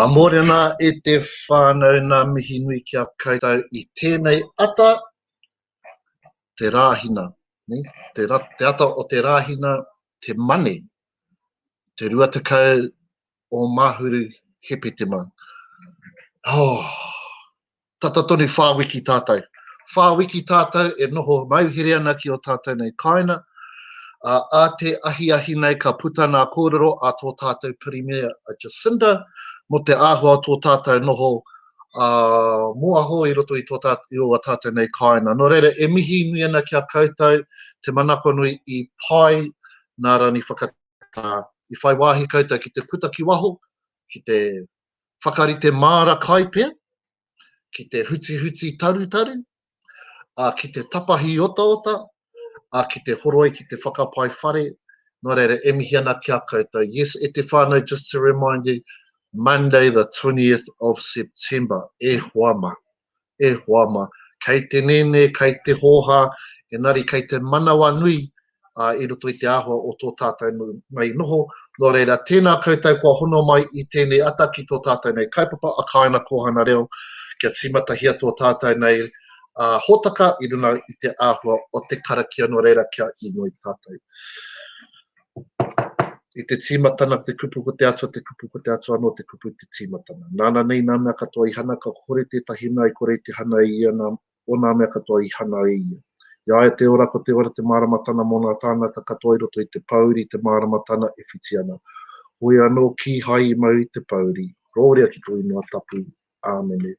Morena e te whānau nā mihi nui kia koutou I tēnei ata, te rāhina. Ne? Te ata o te rāhina, te mane, te rua tekau o mahuru hepetima. Oh, tata tonu whāwiki tātou. Whāwiki tātou e noho mauhere ana ki o tātou nei Kāinga. A te ahi nei ka puta nā kōrero a tō tātou Premier Jacinda, mo te āhua tō tātou noho mua ho I roto I tō tātou nei Kāinga. Nō reira, e mihi nui ana kia koutou, te manako nui I pai nā rani whakatā. I whai wāhi koutou ki te puta ki waho, ki te whakarite māra kaipea, ki te huti tarutaru, ki te tapahi ota, ki te horoi, ki te whakapai whare, nō reira, e mihi ana kia koutou. Yes, e te whānau, just to remind you, Monday the 20th of September, e hoama, kei te nene, kei te hoha, engari kei te manawa nui, I roto I te āhua o tō tātou nei noho, nō reira, tēnā koutou kua hono mai I tēnei ata ki tō tātou nei kaipapa, a Kāinga Kōhanga Reo, kia timatahia tō tātou nei hōtaka I runa I te āhua o te karakia nō reira kia inoi tātou. I te tīmatana, te kupu ko te atua, anō te kupu te tīmatana. Nāna nei nā mea katoa I hana, ka kore tētahi nai, kore te hana I ia, o nā mea katoa I hana I ia. Ia e te ora ko te ora te māramatana mō nā tāngata katoa I roto I te pauri, te māramatana e whiti ana. Hoi anō ki hai I mau I te pauri, rōrea ki tō inua tapu, āmene.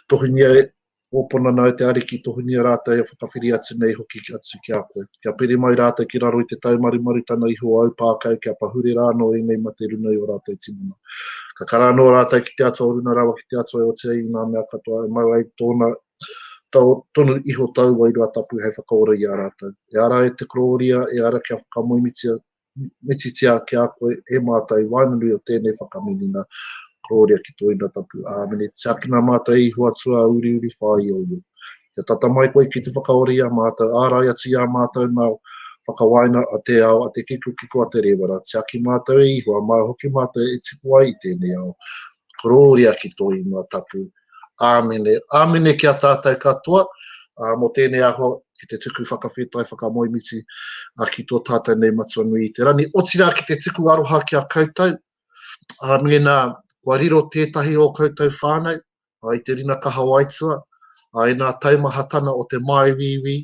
Tohunia Opona nau te ariki tohunia rātou e whakawhiri atu nei hoki atu ki a koe. Kia pere mai rātou ki raro I te taumarimaru tana iho au pākau kia pahure rāno I nei ma te runa I o rātou tinana. Ka kara anō rātou ki te atua runa rawa ki te atua o te I nā mea katoa e mau ai tōna tonu iho tau wai rua tapu hei whakaora I a rātou. E ara e te kroria, e ara kia whakamoimitia ki a koe e mātou wainanui o tēnei whakaminina. Kroria ki tō ina tapu āmene. Te akina mātou I hua tua uri whai o iu. Te tata mai koe ki te whakaoria mātou, ārai atu ia mātou nā whakawaina a te ao, a te kiko a te rewara. Te aki mātou I hua, mai hoki mātou e tipu ai I tēnei ao. Kroria ki tō ina tapu āmene. Āmene kia tātou katoa, mo tēnei ahua ki te tuku whakawhetai, whakamoimiti, ki tō tātou nei matua nui I te rani. Otira ki te tiku aroha kia koutou, mena kua riro tētahi o koutou whānau, I te rina kaha waitua, I nā taumahatana o te maiwiwi,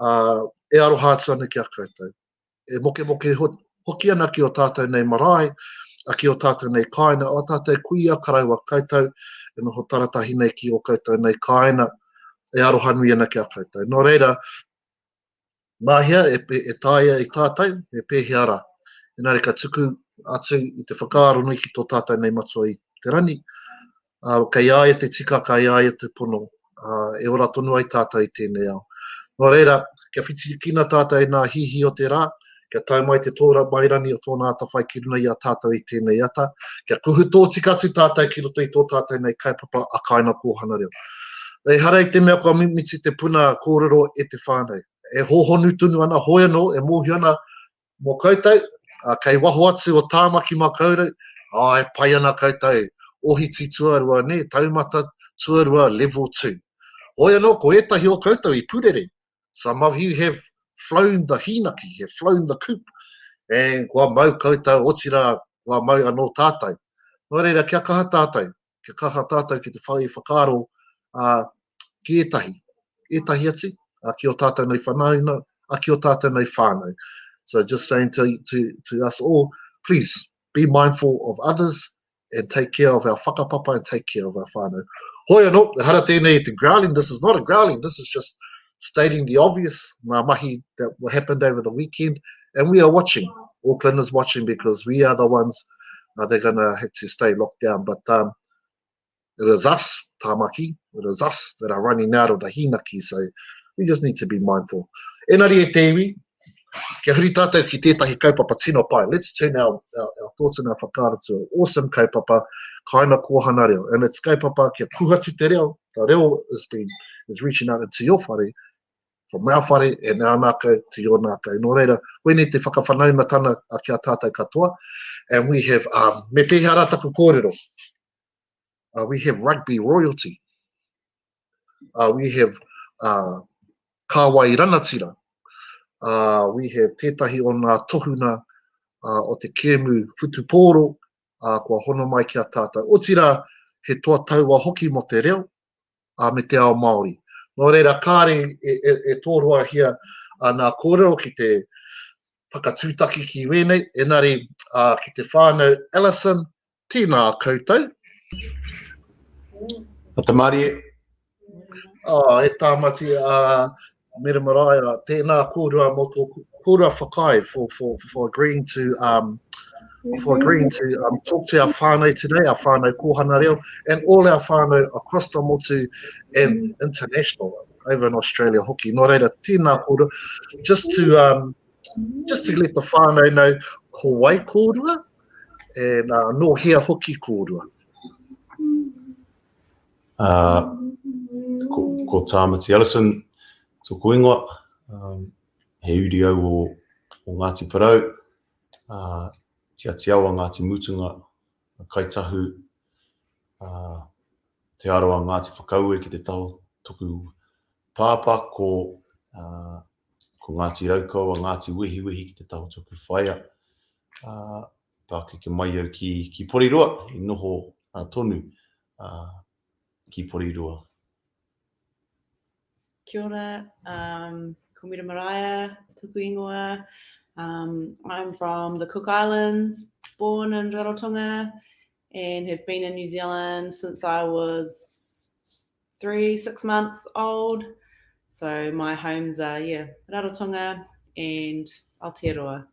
e aroha atu ana kia koutou. E moke hoki ana ki o tātou nei marae, ki o tātou nei Kāinga, o tātou kuia karaua koutou, e noho taratahi nei ki o koutou nei Kāinga, e aroha nui ana kia koutou. Nō reira, mahia e tāia I tātou, e pēhi ara. Engari ka tuku atu I te whakaaro nui ki tō tātou nei matua I te rani, kei aia te tika, kei aia te pono, e ora tonu ai tātou I tēnei ao. Nō reira, kia whiti kina tātou I nā hihi o te rā, kia tau mai te tōra mairani o tōna ata whai ki runa I a tātou I tēnei ata, kia kuhu tō tika atu tātou ki roto I tō tātou nei kaipapa a Kāinga Kōhanga Reo. E harei te mea kua mimiti te puna kōrero e te whānau. E hohonu tunu ana, hoi anō, e mohi ana mō koutou, kei waho atu o tāmaki mā kaurau, e pai ana koutou, ohiti tuarua, ne, taumata tuarua level 2. Hoi anō, ko etahi o koutou I purere. Some of you have flown the hinaki, have flown the coop, and kua mau koutou otira, kua mau anō tātou. Nō reira, kia kaha tātou ki te whai whakaaro ki etahi atu, ki o tātou nei whanauna, ki o tātou nei whānau. So just saying to us all, please be mindful of others and take care of our whakapapa and take care of our whānau. Hoi anō, hara tēnei te growling. This is not a growling, this is just stating the obvious. Ngā mahi that happened over the weekend. And we are watching. Auckland is watching because we are the ones they're going to have to stay locked down. But it is us, Tamaki, it is us that are running out of the hinaki. So we just need to be mindful. Engari e te iwi, kia huri tātou ki tētahi kaupapa tino pai. Let's turn our thoughts and our whakaara to an awesome kaupapa, Kāinga Kōhanga Reo. And it's kaupapa kia kuhatu te reo. The reo is reaching out into your whare, from our whare and our nākau to your nākau. Nō reira, koe te whakawhanaumatana ki a tātou katoa. And we have me pēhara taku kōrero. we have rugby royalty. We have Kāwai ranatira. We have tētahi o ngā tohuna o te kēmu whutupōro, kua hono mai ki a tātou. O tira, he toa taua hoki mo te reo, me te ao Māori. Nō reira, kāre e tōrua hia nā kōrero ki te whakatūtaki ki wēnei, engari ki te whānau Ellison, tēnā koutou. Tamati. E Tamati Meremaraea, tēnā kōrua mo tō kōrua whakai for agreeing to talk to our whānau today, our whānau Kōhanga Reo, and all our whānau across the motu and international over in Australia hoki. Nō reira, tēnā kōrua, just to let the whānau know ko wai kōrua, and no hea hoki kōrua. Ko Tamati Ellison, tō koingoa, he uriau o Ngāti Parau, te atiawa Ngāti Mutunga, kaitahu, te aroa Ngāti Whakaue ki te taho tuku pāpa, ko Ngāti Raukau, Ngāti Wehi ki te taho tuku whaia, pākeke mai au ki Porirua, I noho tonu ki Porirua. Kia ora, ko Meremaraea, tuku ingoa. I'm from the Cook Islands, born in Rarotonga, and have been in New Zealand since I was 6 months old. So my homes are, Rarotonga and Aotearoa.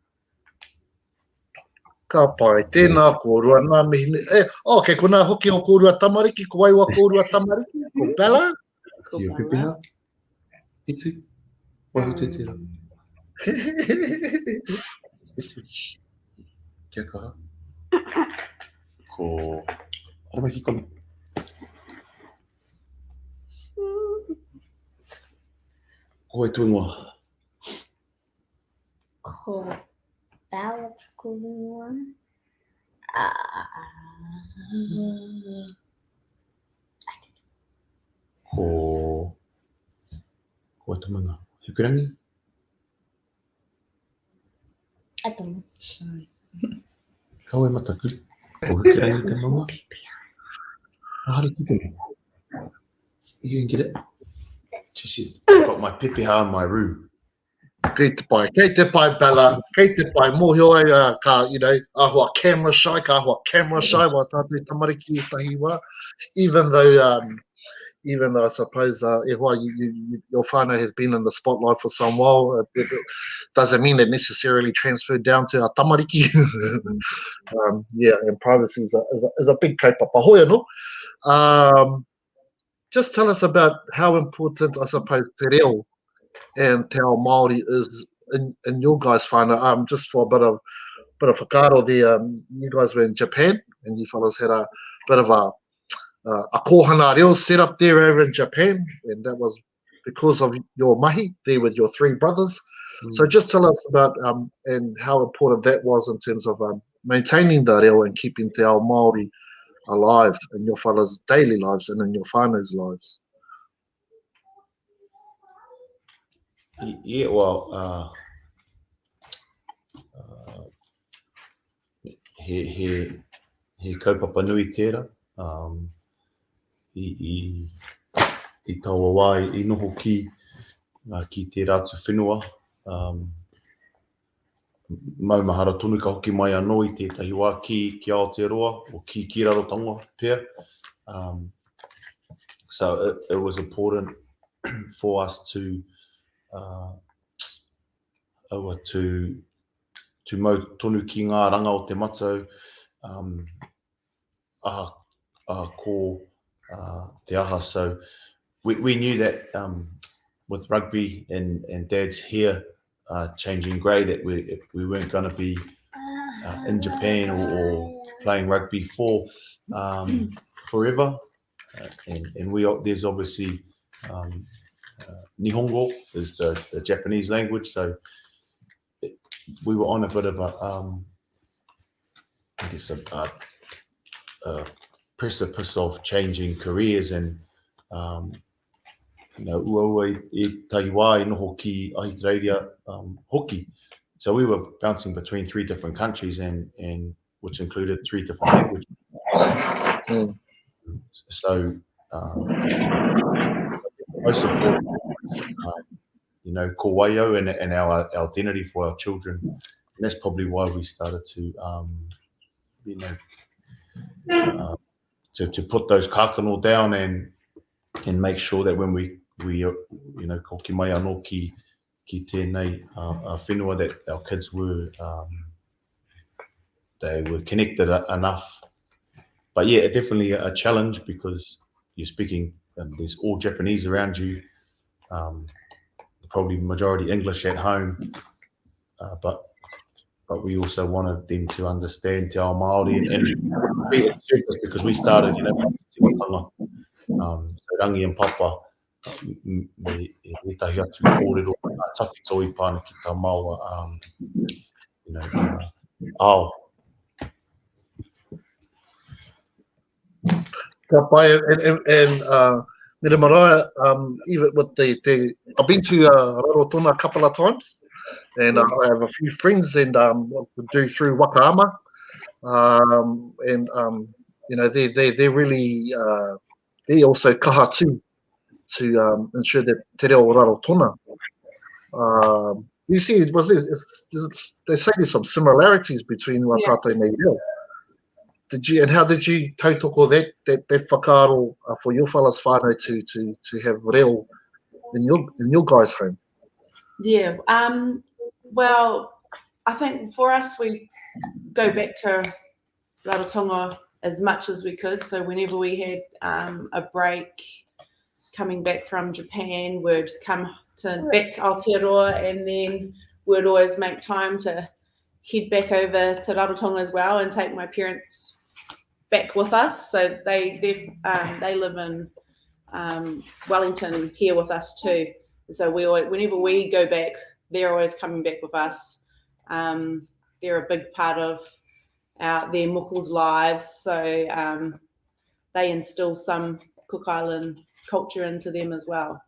Ka pai, tēnā kōrua, nā mihi. Okay, ko nā hoki o kōrua tamariki, ko waiwa kōrua tamariki, ko Bella. Kia pepeha. Itu. Wahu te tira. Itu. Kia kaha. Ko... Arama ki koni. Ko e tuingoa. Ko Bella tuku ingoa. Ko e tamanga. Hukurangi? I don't know. Kau e mataku. Ko hukurangi te maunga? Ahari tuku. You can get it. Just I've got my pepeha in my room. Kei te pai Bella, kei te pai mohio ai, ka, ahua camera shy, wa tātui tamariki I tahi wā. Even though I suppose your whānau has been in the spotlight for some while, it doesn't mean it necessarily transferred down to our tamariki. And privacy is a big kaupapa. Hoi anō. Just tell us about how important, I suppose, te reo and te ao Māori is in your guys' whānau. Just for a bit of whakaaro there, you guys were in Japan, and you fellas had a bit of a Kōhanga Reo set up there over in Japan, and that was because of your mahi there with your 3 brothers. So just tell us about and how important that was in terms of maintaining the reo and keeping te ao Māori alive in your fellas' daily lives and in your whānau's lives. Yeah, well, he kaupapa nui tērā. I taua wā, I noho ki te rātu whenua. Maumahara tonu ka hoki mai anō I tētahi wā ki Aotearoa o ki Rarotonga pēr. So it was important for us to mau tonu ki ngā ranga o te matau ko te aha. So we knew that with rugby and Dad's hair changing grey that we weren't going to be in Japan or playing rugby for forever. And there's obviously Nihongo is the Japanese language, so we were on a bit of a precipice of changing careers and ua I taiwā noho ki Aotearoa hoki. So we were bouncing between 3 different countries and which included 3 different languages. So most important was, ko waio and our identity for our children. And that's probably why we started to to put those kākano down and make sure that when we ko ki mai anō ki tēnei whenua, that our kids were they were connected enough. But yeah, definitely a challenge because you're speaking, there's all Japanese around you, probably majority English at home, but we also wanted them to understand te ao Māori and be at the surface, because we started, so rangi and papa, me tahi atu kōrero, tawhito I pāna ki tā maua, ao. Ka pai, and Meremaraea, even with I've been to Rarotona a couple of times, and I have a few friends, and we do through Wakaama, and they're really they also kaha too to ensure that te reo Rarotona. You see, they say there's some similarities between Wakato and Reo. How did you tautoko that whakaaro for your fellas whānau to have reo in your guys' home? Yeah, well, I think for us, we go back to Rarotonga as much as we could. So whenever we had a break coming back from Japan, we'd come back to Aotearoa, and then we'd always make time to head back over to Rarotonga as well and take my parents back with us. So they live in Wellington here with us too. So whenever we go back, they're always coming back with us. They're a big part of their muku's lives. So they instill some Cook Island culture into them as well.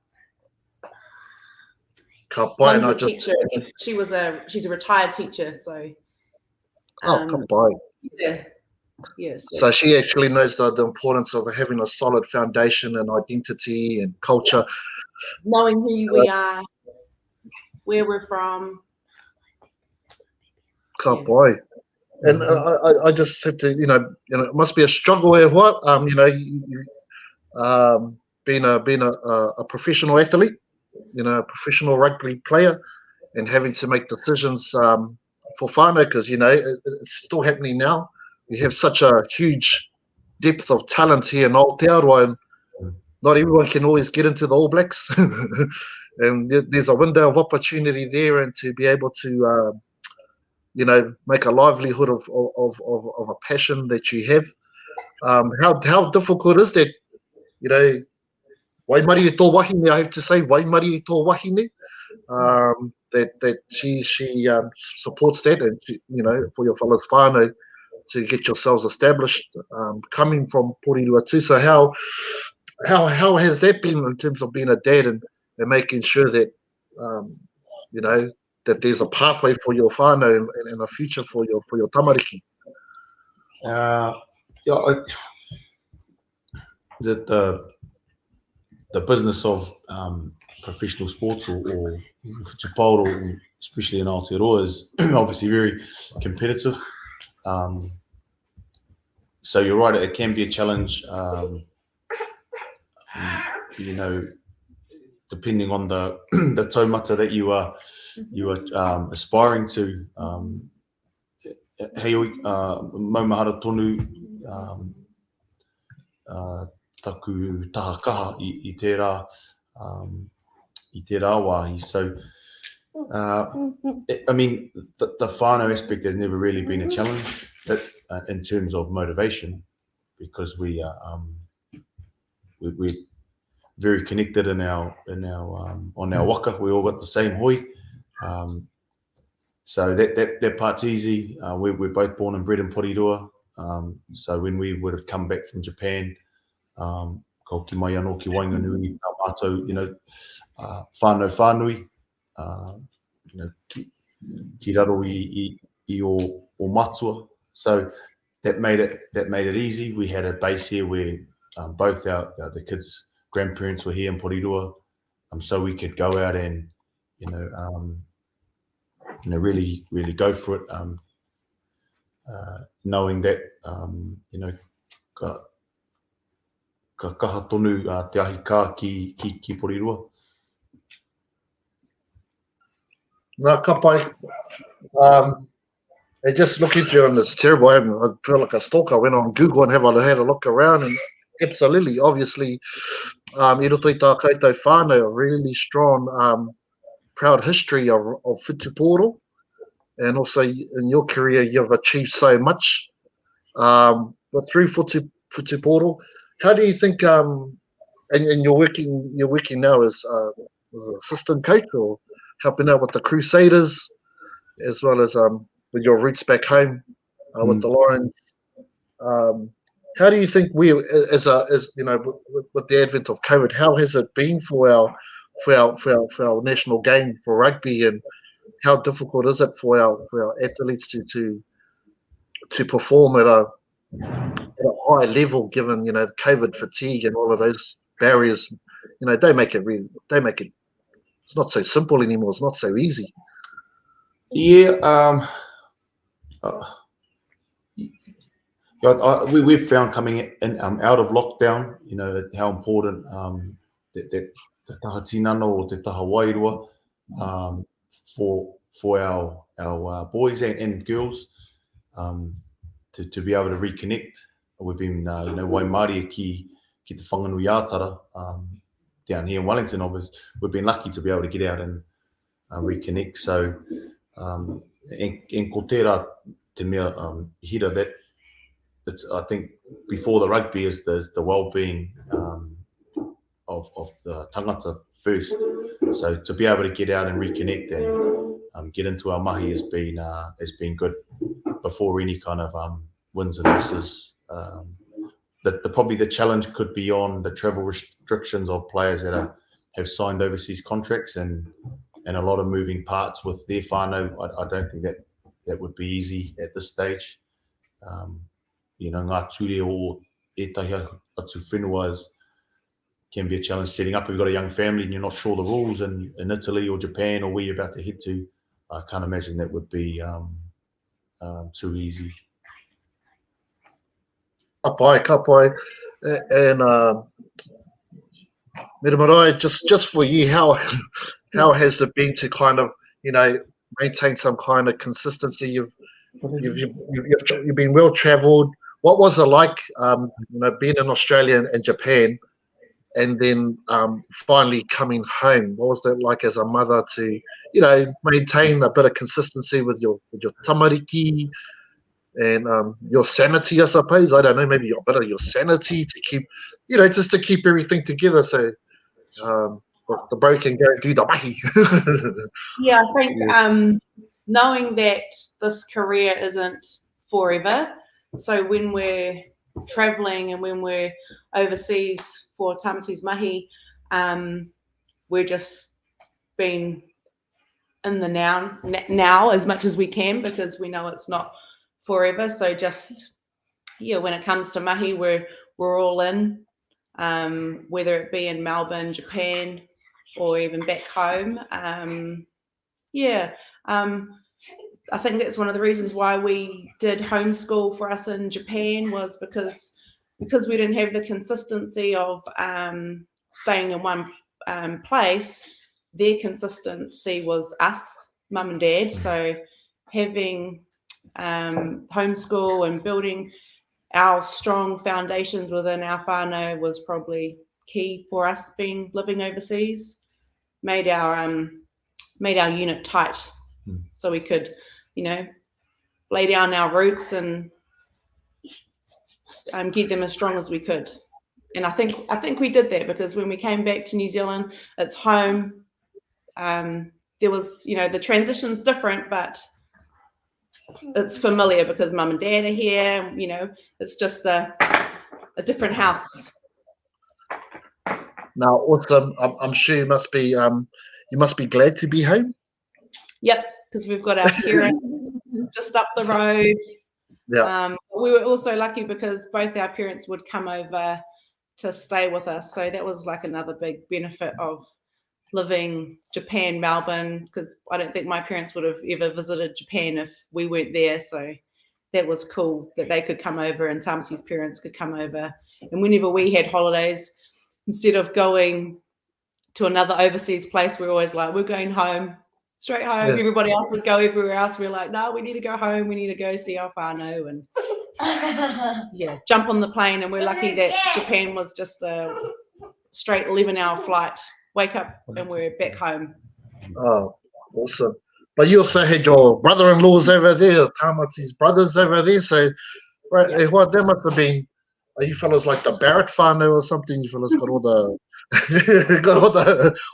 Ka pai, Mum's a teacher. She's a retired teacher. So ka pai. Yeah. Yes. So she actually knows the importance of having a solid foundation and identity and culture. Knowing who we are, where we're from. Ka pai. And I just have to, it must be a struggle e hoa, being a professional athlete, a professional rugby player, and having to make decisions for whānau, because, it's still happening now. We have such a huge depth of talent here in Aotearoa, and not everyone can always get into the All Blacks. And there's a window of opportunity there, and to be able to, make a livelihood of a passion that you have. How difficult is that? Waimari e tō wahine, I have to say, waimari e tō wahine. That she supports that, and for your fellows whānau, to get yourselves established, coming from Porirua too. So how has that been in terms of being a dad and making sure that that there's a pathway for your whānau and a future for your tamariki? The business of professional sports or whutuparo, especially in Aotearoa, is obviously very competitive. So you're right, it can be a challenge, depending on the taumata that you are aspiring to. Hei maumahara tonu taku taha kaha I tērā wāhi. So I mean, the whānau aspect has never really been a challenge in terms of motivation, because we're very connected on our waka. We all got the same hoi, so that part's easy. We're both born and bred in Porirua, So when we would have come back from Japan, ko ki mai anō ki Wainganui, mātou, whānau whānui, ki raro i o matua. So that made it easy. We had a base here where both the kids' grandparents were here in Porirua, so we could go out and really go for it, knowing that ka kaha tonu te ahi kā ki Porirua. Nā ka pai. And just looking through, and it's terrible. I feel like a stalker. I went on Google and had a look around, and absolutely, obviously, I roto i tā koutou whānau, a really strong, proud history of whutupōro, and also in your career, you've achieved so much. But through whutupōro, how do you think? And you're working now as an assistant coach or helping out with the Crusaders, as well as with your roots back home with the Lions. How do you think we, with the advent of COVID, how has it been for our national game for rugby, and how difficult is it for our athletes to perform at a high level, given COVID fatigue and all of those barriers? They make it. It's not so simple anymore. It's not so easy. Yeah. We've found coming in out of lockdown, how important that the taha tinana or te taha wairua for our boys and girls to be able to reconnect. We've been Waimarie ki te whanganui ātara down here in Wellington. Obviously, we've been lucky to be able to get out and reconnect. So en ko tērā te mea hira that it's, I think, before the rugby is the well-being of the tangata first. So to be able to get out and reconnect and get into our mahi has been good before any kind of wins and losses. Probably the challenge could be on the travel restrictions of players that have signed overseas contracts and a lot of moving parts with their whānau. I don't think that would be easy at this stage. Ngā ture o etahi atu whenua can be a challenge setting up. If you've got a young family and you're not sure the rules in Italy or Japan or where you're about to head to, I can't imagine that would be too easy. Ka pai. And Meremaraea, just for you, how has it been to kind of maintain some kind of consistency? You've been well travelled. What was it like, being in Australia and Japan, and then finally coming home? What was that like as a mother to, maintain a bit of consistency with your tamariki and your sanity, I suppose? I don't know, maybe a bit of your sanity to keep, just to keep everything together. So the bro can go do the mahi. Yeah, I think knowing that this career isn't forever, so when we're traveling and when we're overseas for Tamati's mahi, we're just being in the now as much as we can, because we know it's not forever. So just when it comes to mahi, we're all in, whether it be in Melbourne, Japan, or even back home. I think that's one of the reasons why we did homeschool for us in Japan, was because we didn't have the consistency of staying in one place. Their consistency was us, mum and dad. So having homeschool and building our strong foundations within our whānau was probably key for us living overseas. Made our unit tight, so we could, lay down our roots and get them as strong as we could. And I think we did that, because when we came back to New Zealand, it's home. There was, the transition's different, but it's familiar because mum and dad are here. You know, it's just a different house. Now, awesome. I'm sure you must be glad to be home. Yep, because we've got our parents just up the road. Yeah. We were also lucky because both our parents would come over to stay with us. So that was like another big benefit of living Japan, Melbourne, because I don't think my parents would have ever visited Japan if we weren't there. So that was cool that they could come over and Tamati's parents could come over. And whenever we had holidays, instead of going to another overseas place, we're always like, we're going home, straight home. Yeah. Everybody else would go everywhere else. We're like, no, we need to go home. We need to go see our whānau and jump on the plane. And we're lucky that Japan was just a straight 11-hour flight. Wake up and we're back home. Oh, awesome. But you also had your brother-in-laws over there, Tamati's brothers over there. So, right, what that must have been. Are you fellas like the Barrett whānau or something? You fellas got all the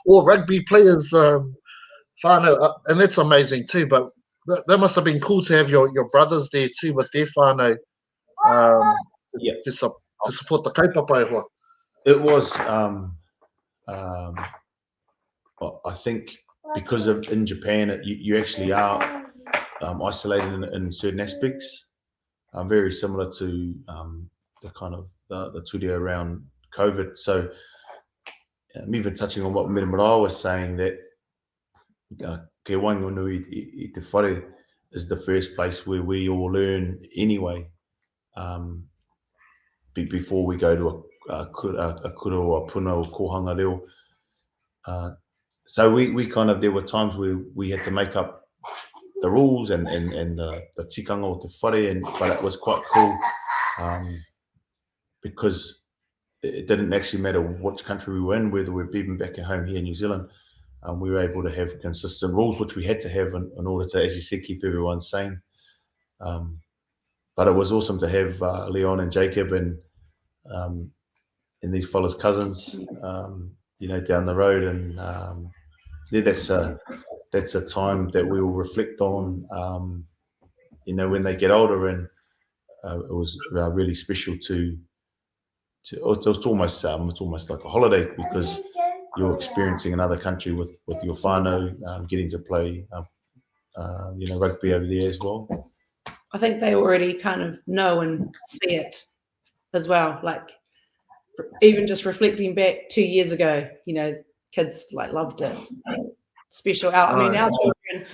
all rugby players whānau, and that's amazing too. But that must have been cool to have your brothers there too with their whānau, to support the kaupapa. It was, I think, because of in Japan, you actually are isolated in certain aspects, very similar to the kind of the turia around COVID. So even touching on what Meremaraea was saying, that Ke Wainganui I Te Whare is the first place where we all learn anyway, before we go to a kura or a puna or Kōhanga Reo. So we kind of, there were times where we had to make up the rules and the tikanga o te whare, but it was quite cool because it didn't actually matter which country we were in, whether we're even back at home here in New Zealand. We were able to have consistent rules, which we had to have in order to, as you said, keep everyone sane. But it was awesome to have Leon and Jacob and these fellas' cousins, down the road, and that's a time that we will reflect on, when they get older, and it was really special to it's almost like a holiday because you're experiencing another country with your whānau, getting to play rugby over there as well. I think they already kind of know and see it as well. Like even just reflecting back 2 years ago, kids like loved it. Special out. I mean, our children,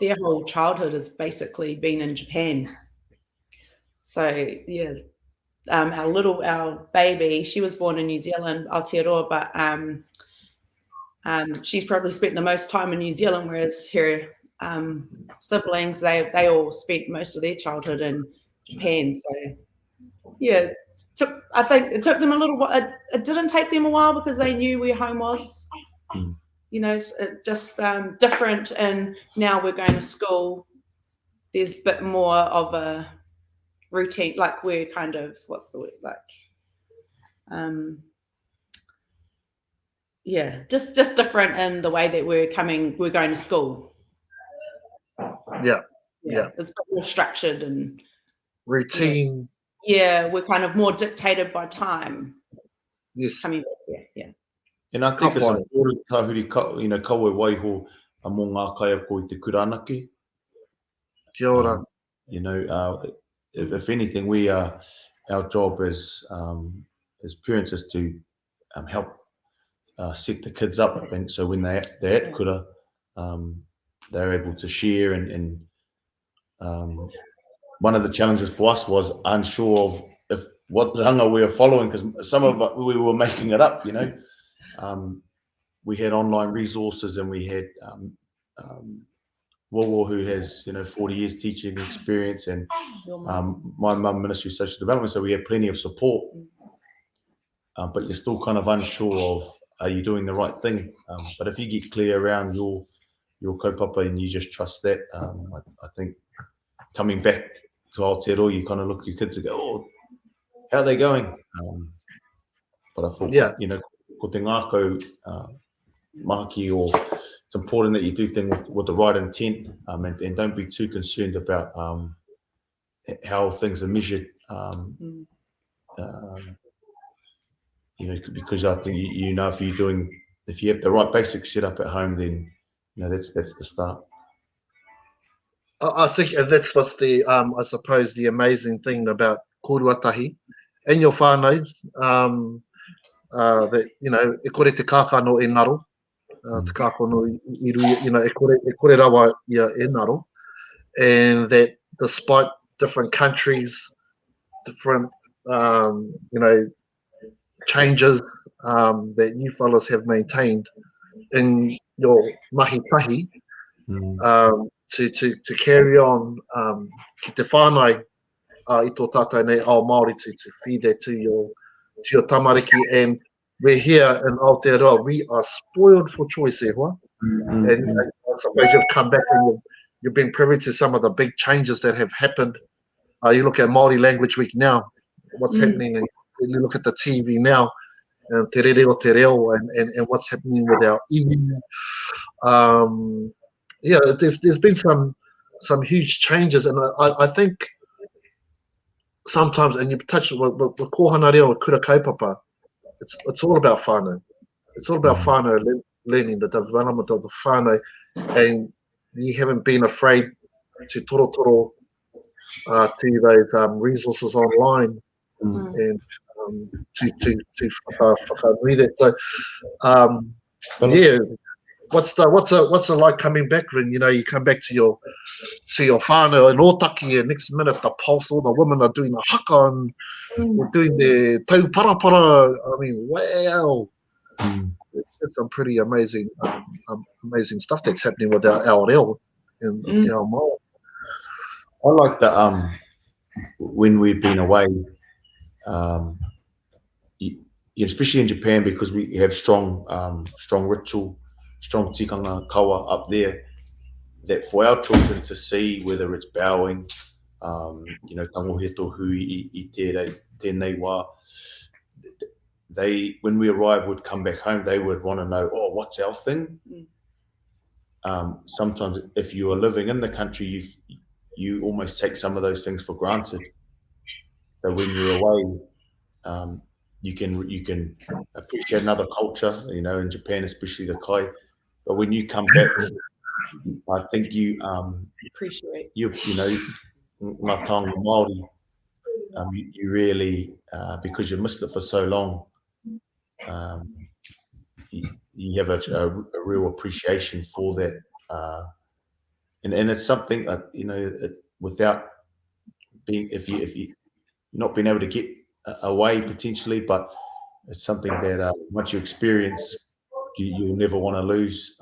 their whole childhood has basically been in Japan. So yeah, our baby, she was born in New Zealand, Aotearoa, but she's probably spent the most time in New Zealand, whereas her siblings, they all spent most of their childhood in Japan. So yeah, I think it took them a little while. It didn't take them a while because they knew where home was. Just different. And now we're going to school. There's a bit more of a routine, like we're kind of, what's the word, like just different in the way that we're going to school. Yeah. It's a bit more structured and routine. We're kind of more dictated by time. Yes. Coming back here. And I think it's important tahuri, kaue waiho a mō ngā kai ko I te kuranaki. Kia ora. If anything, our job as parents is to help set the kids up, and so when they're at kura, they're able to share. And one of the challenges for us was unsure of if what ranga we were following, because some of it we were making it up. We had online resources, and we had Wawa, who has 40 years teaching experience, and my mum, Ministry of Social Development, so we had plenty of support, but you're still kind of unsure of, are you doing the right thing? But if you get clear around your kaupapa and you just trust that, I think coming back to Aotearoa, you kind of look at your kids and go, oh, how are they going? But I thought, ko te ngākau maki, or it's important that you do things with the right intent, and don't be too concerned about how things are measured. Because I think if you have the right basic setup at home, then that's the start. I think that's what's the I suppose the amazing thing about koruatahi and your whānau, that e kore te kākano e ngaro, te kākano i rui, e kore rawa ia e ngaro, and that despite different countries, different changes, that you fellas have maintained in your mahi tahi, to carry on ki te whānau i tō tātou nei ao Māori to feed that to your tamariki. And we're here in Aotearoa, we are spoiled for choice, e hoa. And I suppose you've come back and you've been privy to some of the big changes that have happened. You look at Māori Language Week now, what's happening, and you look at the TV now, and te rere o te reo, and what's happening with our iwi. There's been some huge changes, and I think sometimes, and you touched with Kōhanga Reo and Kura Kaupapa, it's all about whānau. It's all about whānau, learning the development of the whānau, and you haven't been afraid to toro to those resources online, and to read it. So what's it like coming back when you come back to your whānau and Otaki, and next minute the pulse, all the women are doing the haka and doing the tau parapara. I mean, wow. It's some pretty amazing stuff that's happening with our reo and our Māori. I like that when we've been away, especially in Japan, because we have strong ritual, strong tikanga kawa up there, that for our children to see, whether it's bowing, tangohe tohu I tēnei wā, they, when we arrive, would come back home, they would want to know, oh, what's our thing? Sometimes if you are living in the country, you almost take some of those things for granted. So when you're away, you can appreciate another culture, in Japan, especially the kai. But when you come back, I think you appreciate, ngā taonga Māori, you really, because you missed it for so long, you have a real appreciation for that, and it's something that without being, if you not being able to get away potentially, but it's something that once you experience, you'll never want to lose.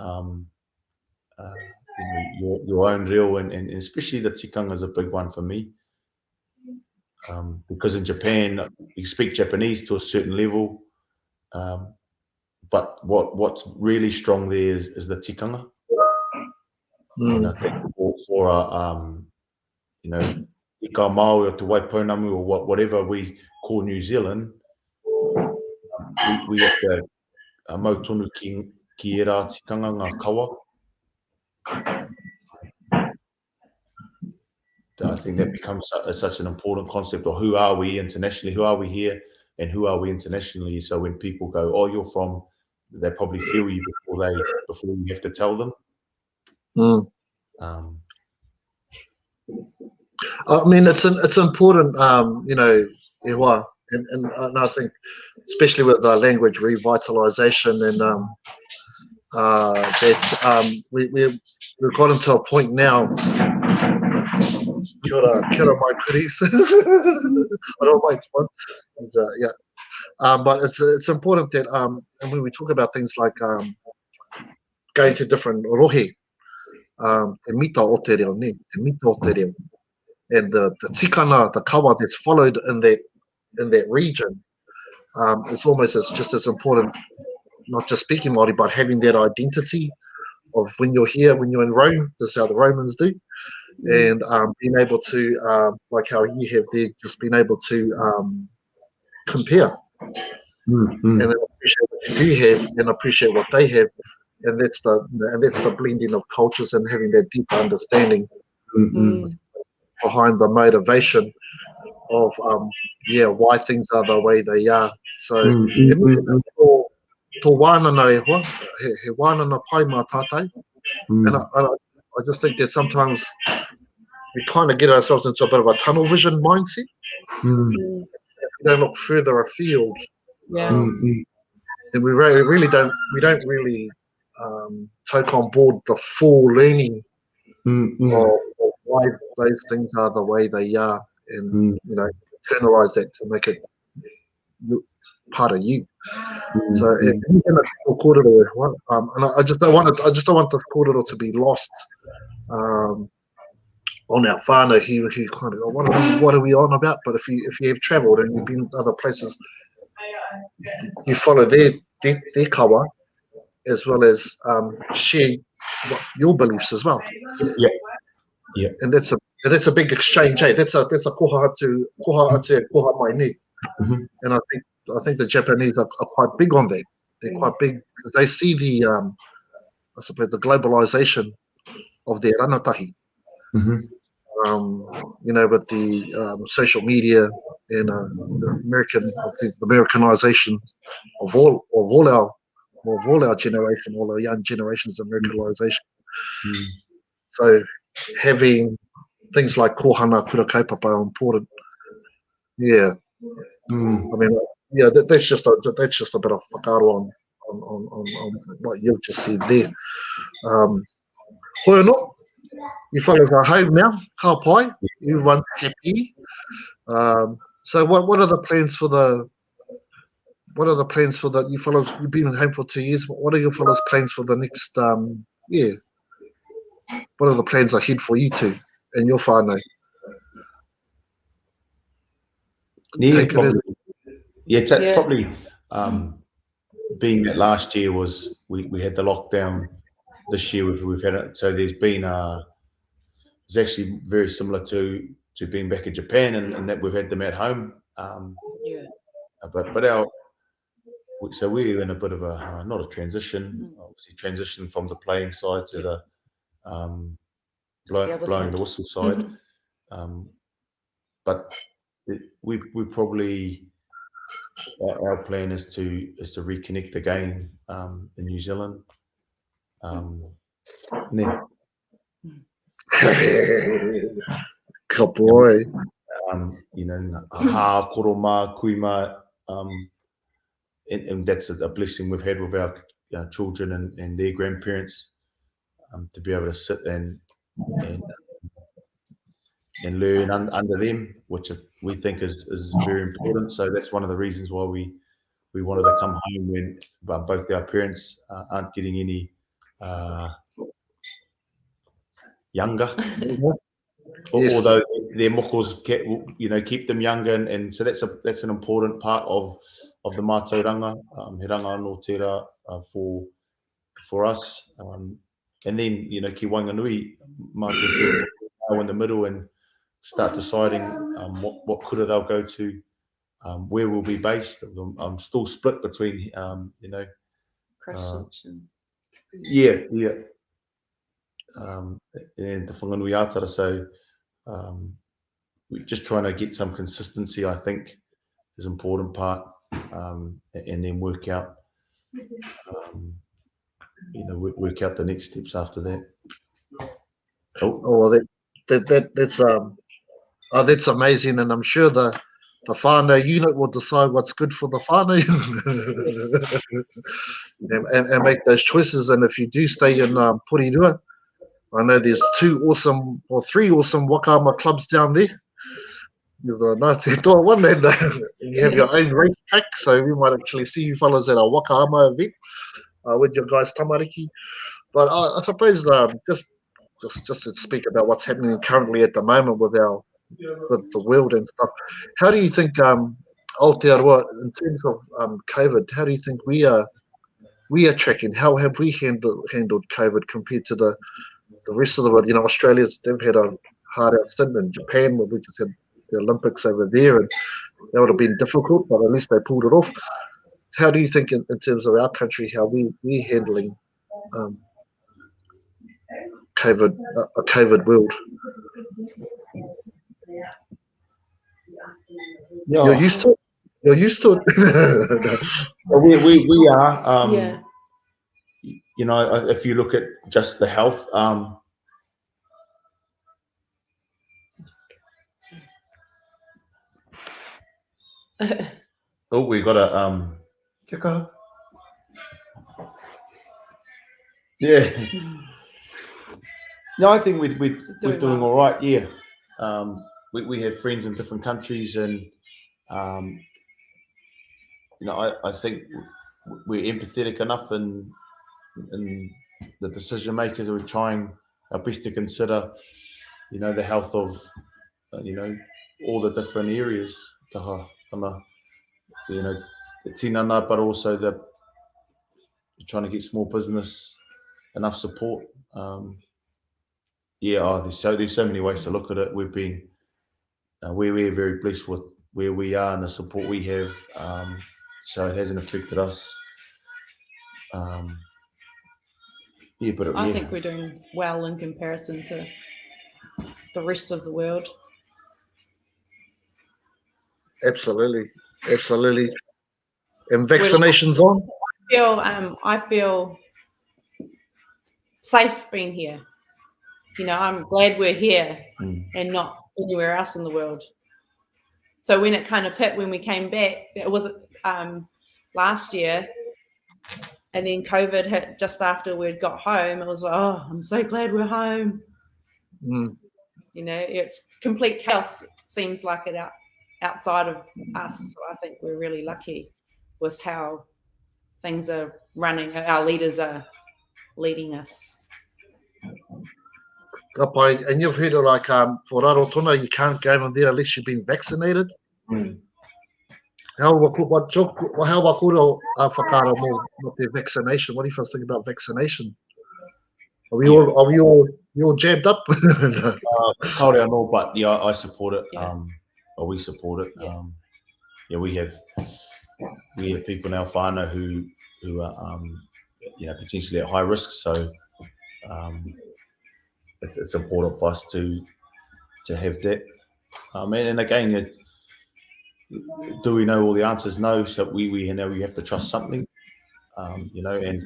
Your own reo, and especially the tikanga is a big one for me, because in Japan you speak Japanese to a certain level, but what's really strong there is the tikanga. And I think for I ka Māori o te Waipounamu, or whatever we call New Zealand, we have to mautonu ki e rā tikanga ngā kawa. I think that becomes such an important concept of who are we internationally, who are we here, and who are we internationally. So when people go, oh, you're from, they probably feel you before you have to tell them. I mean, it's important, e hoa, and I think, especially with language revitalization, and that we've gotten to a point now. Kia ora mai kuris. I don't mind fun. But it's important that and when we talk about things like going to different rohe, te mita o te reo, te mita o te reo, and the tikana, the kawa that's followed in that region, it's almost just as important, not just speaking Māori, but having that identity of when you're here, when you're in Rome. This is how the Romans do. And being able to, like how you have there, just being able to compare and then appreciate what you do have and appreciate what they have, and that's the blending of cultures and having that deep understanding behind the motivation of why things are the way they are. So tō wānana e hoa, he wānana pai mā tātai, and I just think that sometimes we kind of get ourselves into a bit of a tunnel vision mindset. If we don't look further afield, then we really don't take on board the full learning of why those things are the way they are, and internalize that to make it part of you. So and I just don't want the kōrero to be lost on our whānau. He kind of, what are we on about? But if you have travelled and you've been to other places, you follow their kawa as well as share your beliefs as well. Yeah. And that's a big exchange. Hey, that's a koha atu koha mai ne. And I think the Japanese are quite big on that. They're quite big because they see the I suppose the globalization of their rangatahi. With the social media and the Americanization of all our generation, all our young generations, Americanization. So having things like kohana kura kaupapa are important. Yeah. I mean, that's just a bit of whakaaro on what you've just said there. Hoi anō, you fellas are home now, ka pai, everyone's happy. So what are the plans for you fellas? You've been at home for 2 years. What are your fellas' plans for the next what are the plans ahead for you two and your whānau? Probably being that last year was we had the lockdown. This year we've had it, so there's been it's actually very similar to being back in Japan, and that we've had them at home. But so we're in a bit of a not a transition, obviously transition from the playing side to the blowing the whistle side. But we probably our plan is to reconnect again in New Zealand. Good boy. Ha koroma kuima, and that's a blessing we've had with our children and their grandparents, to be able to sit and learn under them, which we think is very important. So that's one of the reasons why we wanted to come home when both our parents aren't getting any younger. Although their mokos keep them younger, and so that's an important part of the mātauranga, he ranga anō tērā for us, and then ki Wainganui mātou go in the middle and start deciding what kura they'll go to, where we'll be based. I'm still split between Christchurch and and the whanganui ātara. So we're just trying to get some consistency, I think, is an important part, and then work out the next steps after that. That's amazing, and I'm sure the whānau unit will decide what's good for the whānau and make those choices. And if you do stay in Porirua, I know there's 3 awesome wakaama clubs down there. You've got Ngāti Toa one, and you have your own race track, so we might actually see you fellas at a wakaama event with your guys tamariki. But I suppose just to speak about what's happening currently at the moment with the world and stuff. How do you think Aotearoa, in terms of COVID, how do you think we are tracking? How have we handled COVID compared to the rest of the world? Australia's, they've had a hard out stint. In Japan, we just had the Olympics over there, and that would have been difficult, but at least they pulled it off. How do you think, in terms of our country, how we're handling COVID world. Yeah, You're used to it. You're used to it. well, we are. Yeah. You know, if you look at just the health, oh, we got a kia kaha. Yeah. No, I think we're doing all right. Yeah. We have friends in different countries, and you know, I think we're empathetic enough in the decision makers. We're trying our best to consider, you know, the health of, you know, all the different areas. Taha, kana, you know, the tinana, but also the trying to get small business enough support. Yeah, there's so many ways to look at it. We've been we're very blessed with where we are and the support we have. So it hasn't affected us. Yeah, but I think we're doing well in comparison to the rest of the world. Absolutely. And vaccinations on? I feel safe being here. You know, I'm glad we're here and not anywhere else in the world. So when it kind of hit when we came back, it was last year, and then COVID hit just after we'd got home. It was like, oh, I'm so glad we're home. Mm. You know, it's complete chaos. Seems like it outside of us. So I think we're really lucky with how things are running. Our leaders are leading us. And you've heard of like for Rarotonga, you can't go in there unless you've been vaccinated. How wa kura whakara mo not their vaccination? What do you first think about vaccination? Are we all jabbed up? Kaore anō, but yeah, I support it. Yeah. Or we support it. Yeah. Yeah, we have people now whānau who are you know, potentially at high risk. So it's important for us to have that. And again, do we know all the answers? No. So we know we have to trust something. You know, and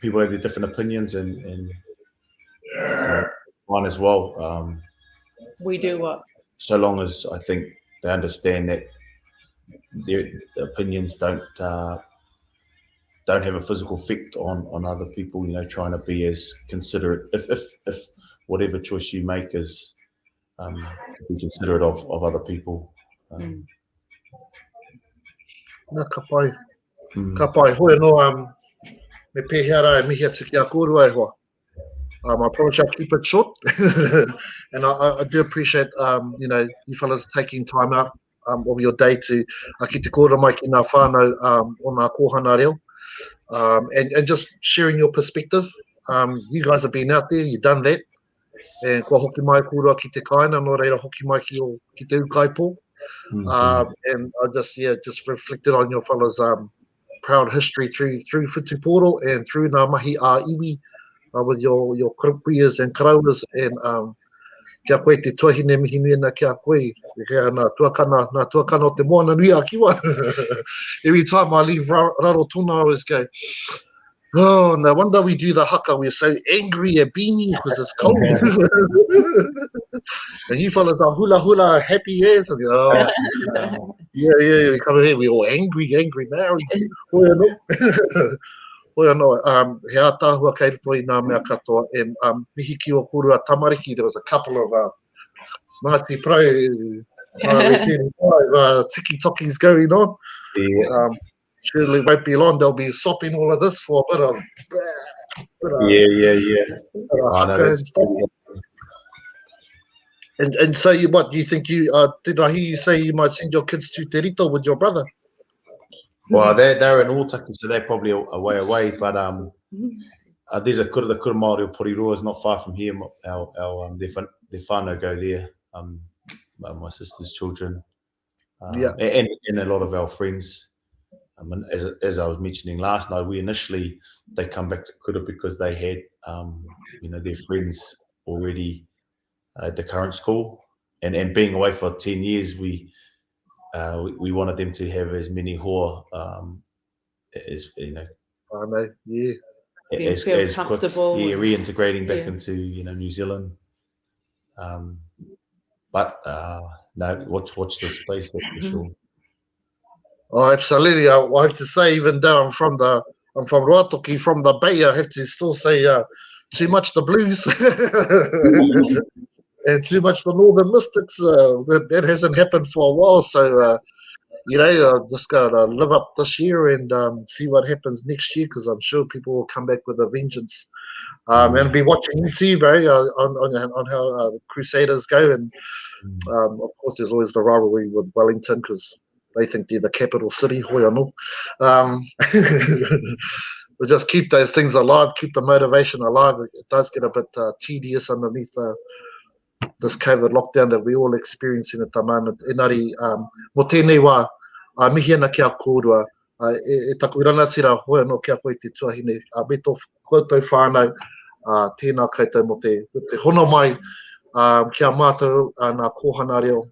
people have their different opinions, and mine as well. We do what? So long as I think they understand that their opinions don't have a physical effect on other people. You know, trying to be as considerate. If whatever choice you make is be considerate of other people. Nā ka pai. Ka pai. Hoi no, me pēhea e mihi atu ki a kōrua e hoa. I promise I'll keep it short. And I do appreciate, you know, you fellas taking time out of your day to ki te kōra mai ki ngā whānau o ngā Kōhanga Reo. And just sharing your perspective. You guys have been out there, you've done that. And kua hoki mai kōrua ki te Kāinga, no reira hoki mai ki te Ukaipo. And I just reflected on your fellas' proud history through Whutupōro and through ngā mahi a iwi with your kuias and karauas, and kia koe te tuahine mihi nui na kia koe. Nā tuakana o te moana nui a kiwa. Every time I leave Rarotonga, I always go, oh, no wonder we do the haka. We're so angry and beanie because it's cold. And you fellas are hula happy as. Oh, yeah, we come here, we're all angry now. Hoi anō, he a tāhua kei rito i nā mea katoa, and mihi ki o kōrua tamariki, there was a couple of Ngāti Pro tiki-tokis going on. Yeah. Surely won't be long, they'll be sopping all of this for a bit of haka and stuff. And so do you think did I hear you say you might send your kids to Te Rito with your brother? Well, they're in Ōtaki, so they're probably a way away. But there's the kura Māori o Porirua is not far from here. Their whānau go there. My sister's children, and a lot of our friends And as I was mentioning last night, they come back to Kura because they had, their friends already at the current school, and being away for 10 years, we wanted them to have as many hoa as I know, yeah. as comfortable. Reintegrating back into New Zealand. But no, watch this space, that's for sure. Oh, absolutely. I have to say, even though I'm from Roatoki, from the Bay, I have to still say too much the Blues and too much the Northern Mystics. That hasn't happened for a while. So, I'm just going to live up this year and see what happens next year, because I'm sure people will come back with a vengeance. And be watching you too, bro, on how the Crusaders go. And, of course, there's always the rivalry with Wellington, because they think they're the capital city, hoi anō. But just keep those things alive, keep the motivation alive. It does get a bit tedious underneath this COVID lockdown that we're all experiencing at the moment. Engari, mo tēnei wā, mihi ana kia kōrua, e taku rangatira hoi anō kia koe te tuahine, me tō koutou whānau, tēnā koutou mo te hono mai, kia mātou nā Kōhanga Reo,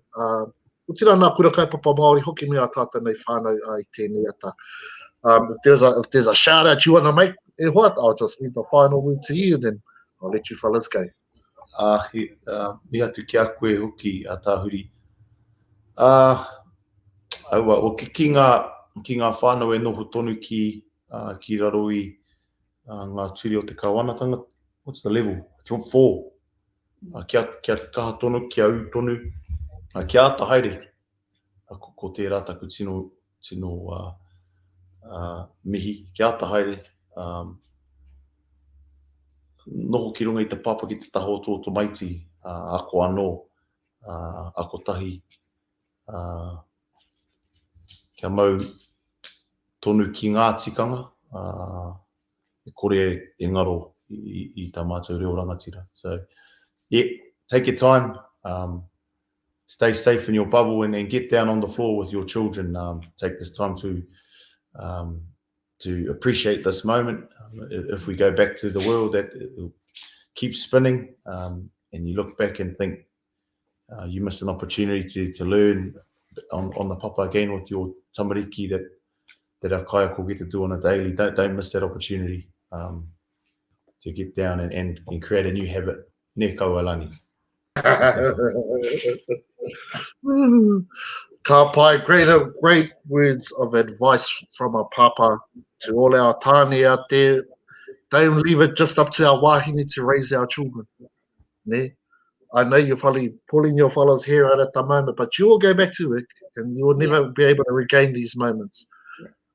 utira nā kura kaupapa Māori hoki mea tātou nei whānau I tēnei ata. If there's a shout out you want to make, I'll just leave the final word to you, then I'll let you fellas go. Mi atu ki a koe hoki a tāhuri. O ki ngā whānau e noho tonu ki raro I ngā turi o te kāwanatanga. What's the level? 4. Kia kaha tonu, kia u tonu, kia ata haere. Ko tērā taku tino mihi, kia ata haere. Noho ki runga I te papa ki te taho tō maiti, ako anō, ako tahi. Kia mau tonu ki ngā tikanga, e kore e ngaro I tā mātou reo rangatira. So, yeah, take your time, stay safe in your bubble and get down on the floor with your children. Take this time to appreciate this moment. If we go back to the world that keeps spinning, and you look back and think you missed an opportunity to learn on the papa again with your tamariki that our kaiako get to do on a daily, don't miss that opportunity to get down and create a new habit. Ne kaualani. Ka pai, great words of advice from a papa to all our tāne out there. Don't leave it just up to our wahine to raise our children. Ne? I know you're probably pulling your fellows' hair out at the moment, but you will go back to work and you will never be able to regain these moments.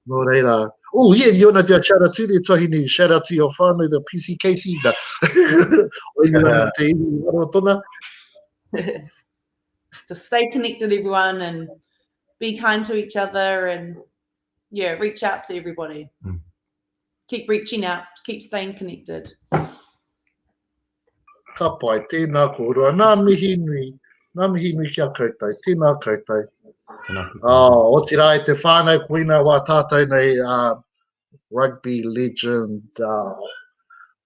No reira. Oh, yeah, you're not your shout out to the Tahini. Shout out to your family, the PCKC. Just stay connected, everyone, and be kind to each other, and reach out to everybody. Keep reaching out, keep staying connected. Ka pai, tēnā kōrua, nā mihi nui kia koutou, tēnā koutou. O tira e te whānau koina wā tātou nei rugby legend,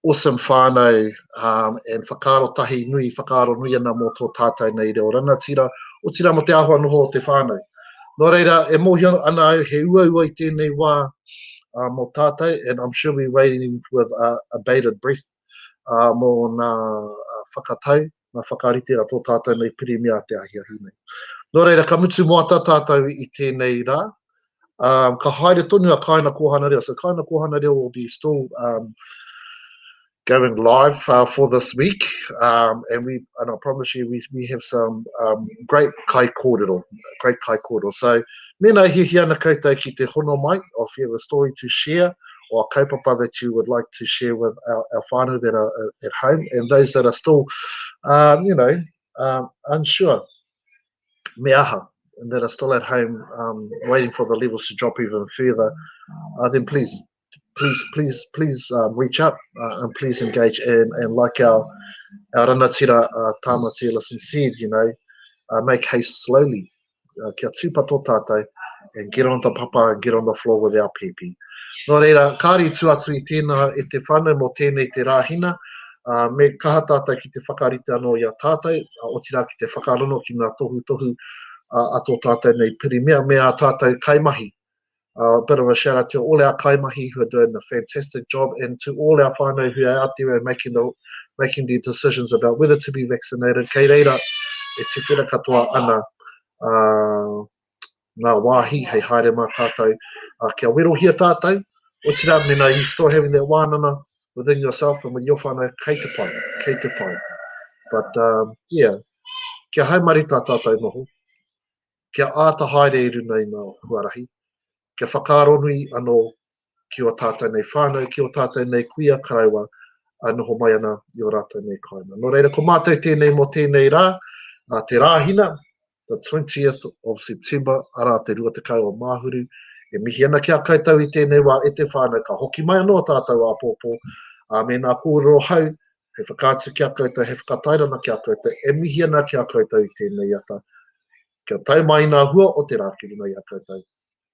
awesome whānau, and whakaaro tahi nui, whakaaro nui ana mō tō tātou nei reo rangatira, o tira mo te ahua noho o te whānau. Nō reira, e mohi ana he ua I tēnei wā mō tātou, and I'm sure we're waiting with abated breath mō nā whakatau, nā whakarite a tō tātou nei piri mea te ahiahi nei. Nō reira, ka mutu moata tātou I tēnei rā. Ka haere tonu a Kāinga Kōhanga Reo. So Kāinga Kōhanga Reo will be still going live for this week. And I promise you, we have some great kai kōrero. So, mena hihi ana koutou ki te hono mai, or if you have a story to share, or a kaupapa that you would like to share with our whānau that are at home, and those that are still, unsure, me aha, and that are still at home, waiting for the levels to drop even further, then please reach out and please engage, and like our rangatira Tamati Ellison said, make haste slowly. Kia tūpa tō tātou, and get on the papa and get on the floor with our pipi. Nō reira, kāri tu atu I tēnā e te whānau mō tēnei te rāhina, me kaha tātou ki te whakarite anō I a tātou, o tira ki te whakarono ki ngā tohu ato tātou nei piri mea tātou kaimahi. A bit of a shout out to all our kaimahi who are doing a fantastic job, and to all our whānau who are out there and making the decisions about whether to be vaccinated. Kei reira, e te whira katoa ana ngā wāhi hei haere mā tātou. Kia wirohia tātou, o tira mena you still having that wānana within yourself and with your whānau, kei te pai. But yeah, kia haumarita tātou noho, kia āta haere I runa I ngā huarahi, kia whakaronui anō ki o tātou nei whānau, ki o tātou nei kuia karaua, noho mai ana I o rātou nei kaina. Nō reira, ko mātou tēnei mō tēnei rā, te rāhina, the 20th of September, ara te rua te kau o Māhuru, e mihi ana ki a koutou I tēnei wā e te whānau, ka hoki mai anō tātou a pōpō, me nā kōrero hau, he whakātu ki a koutou, he whakatairana ki a koutou, e mihi ana ki a koutou I tēnei ata. Kia tau mai nā hua o te rākirina I a koutou.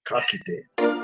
Ka kite.